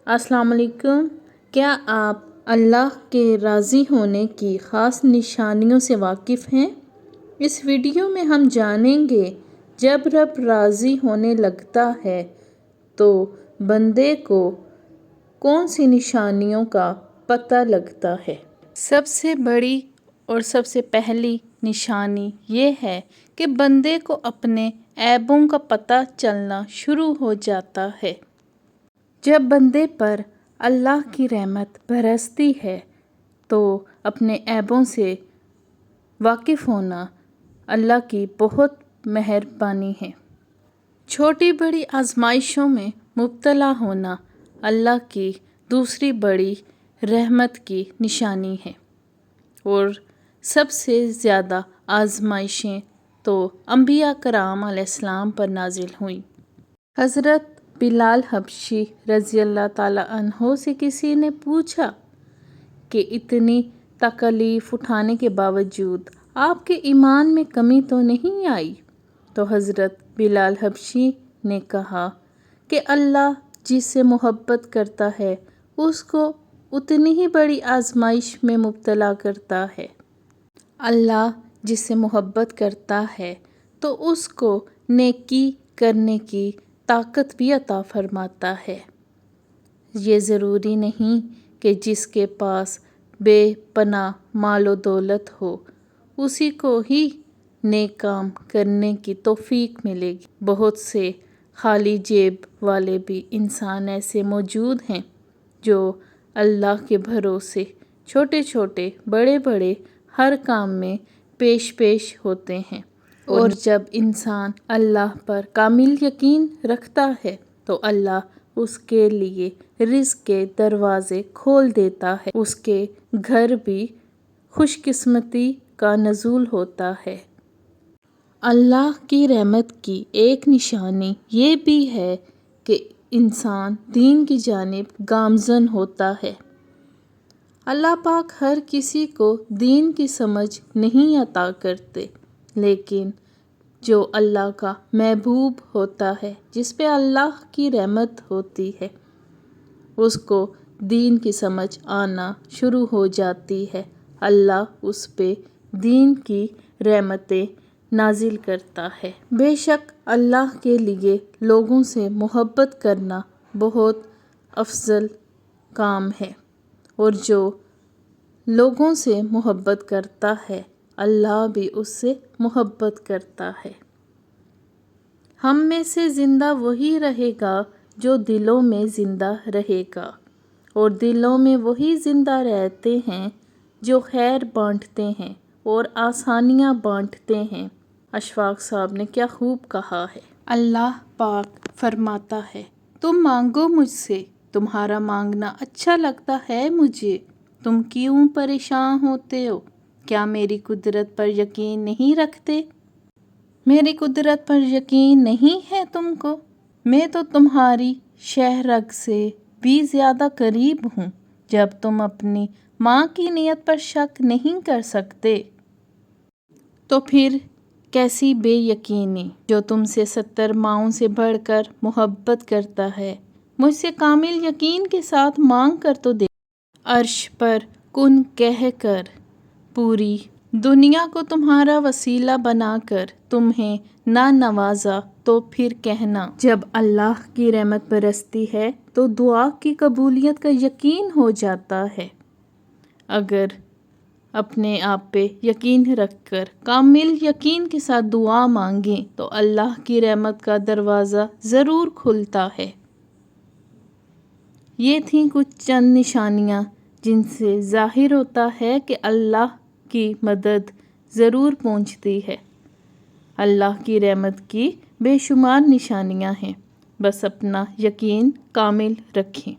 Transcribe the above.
السلام علیکم۔ کیا آپ اللہ کے راضی ہونے کی خاص نشانیوں سے واقف ہیں؟ اس ویڈیو میں ہم جانیں گے جب رب راضی ہونے لگتا ہے تو بندے کو کون سی نشانیوں کا پتہ لگتا ہے۔ سب سے بڑی اور سب سے پہلی نشانی یہ ہے کہ بندے کو اپنے عیبوں کا پتہ چلنا شروع ہو جاتا ہے۔ جب بندے پر اللہ کی رحمت برستی ہے تو اپنے عیبوں سے واقف ہونا اللہ کی بہت مہربانی ہے۔ چھوٹی بڑی آزمائشوں میں مبتلا ہونا اللہ کی دوسری بڑی رحمت کی نشانی ہے، اور سب سے زیادہ آزمائشیں تو انبیاء کرام علیہ السلام پر نازل ہوئیں۔ حضرت بلال حبشی رضی اللہ تعالیٰ عنہ سے کسی نے پوچھا کہ اتنی تکالیف اٹھانے کے باوجود آپ کے ایمان میں کمی تو نہیں آئی؟ تو حضرت بلال حبشی نے کہا کہ اللہ جس سے محبت کرتا ہے اس کو اتنی ہی بڑی آزمائش میں مبتلا کرتا ہے۔ اللہ جس سے محبت کرتا ہے تو اس کو نیکی کرنے کی طاقت بھی عطا فرماتا ہے۔ یہ ضروری نہیں کہ جس کے پاس بے پناہ مال و دولت ہو اسی کو ہی نیک کام کرنے کی توفیق ملے گی۔ بہت سے خالی جیب والے بھی انسان ایسے موجود ہیں جو اللہ کے بھروسے چھوٹے چھوٹے بڑے بڑے ہر کام میں پیش ہوتے ہیں، اور جب انسان اللہ پر کامل یقین رکھتا ہے تو اللہ اس کے لیے رزق کے دروازے کھول دیتا ہے، اس کے گھر بھی خوش قسمتی کا نزول ہوتا ہے۔ اللہ کی رحمت کی ایک نشانی یہ بھی ہے کہ انسان دین کی جانب گامزن ہوتا ہے۔ اللہ پاک ہر کسی کو دین کی سمجھ نہیں عطا کرتے، لیکن جو اللہ کا محبوب ہوتا ہے، جس پہ اللہ کی رحمت ہوتی ہے، اس کو دین کی سمجھ آنا شروع ہو جاتی ہے۔ اللہ اس پہ دین کی رحمتیں نازل کرتا ہے۔ بے شک اللہ کے لیے لوگوں سے محبت کرنا بہت افضل کام ہے، اور جو لوگوں سے محبت کرتا ہے اللہ بھی اس سے محبت کرتا ہے۔ ہم میں سے زندہ وہی رہے گا جو دلوں میں زندہ رہے گا، اور دلوں میں وہی زندہ رہتے ہیں جو خیر بانٹتے ہیں اور آسانیاں بانٹتے ہیں۔ اشفاق صاحب نے کیا خوب کہا ہے۔ اللہ پاک فرماتا ہے، تم مانگو مجھ سے، تمہارا مانگنا اچھا لگتا ہے مجھے، تم کیوں پریشان ہوتے ہو؟ کیا میری قدرت پر یقین نہیں رکھتے؟ میری قدرت پر یقین نہیں ہے تم کو؟ میں تو تمہاری شہ رگ سے بھی زیادہ قریب ہوں جب تم اپنی ماں کی نیت پر شک نہیں کر سکتے تو پھر کیسی بے یقینی؟ جو تم سے 70 ماؤں سے بڑھ کر محبت کرتا ہے، مجھ سے کامل یقین کے ساتھ مانگ کر تو دیکھ۔ عرش پر کن کہہ کر پوری دنیا کو تمہارا وسیلہ بنا کر تمہیں نہ نوازا تو پھر کہنا۔ جب اللہ کی رحمت برستی ہے تو دعا کی قبولیت کا یقین ہو جاتا ہے۔ اگر اپنے آپ پہ یقین رکھ کر کامل یقین کے ساتھ دعا مانگیں تو اللہ کی رحمت کا دروازہ ضرور کھلتا ہے۔ یہ تھیں کچھ چند نشانیاں جن سے ظاہر ہوتا ہے کہ اللہ کی مدد ضرور پہنچتی ہے۔ اللہ کی رحمت کی بے شمار نشانیاں ہیں، بس اپنا یقین کامل رکھیں۔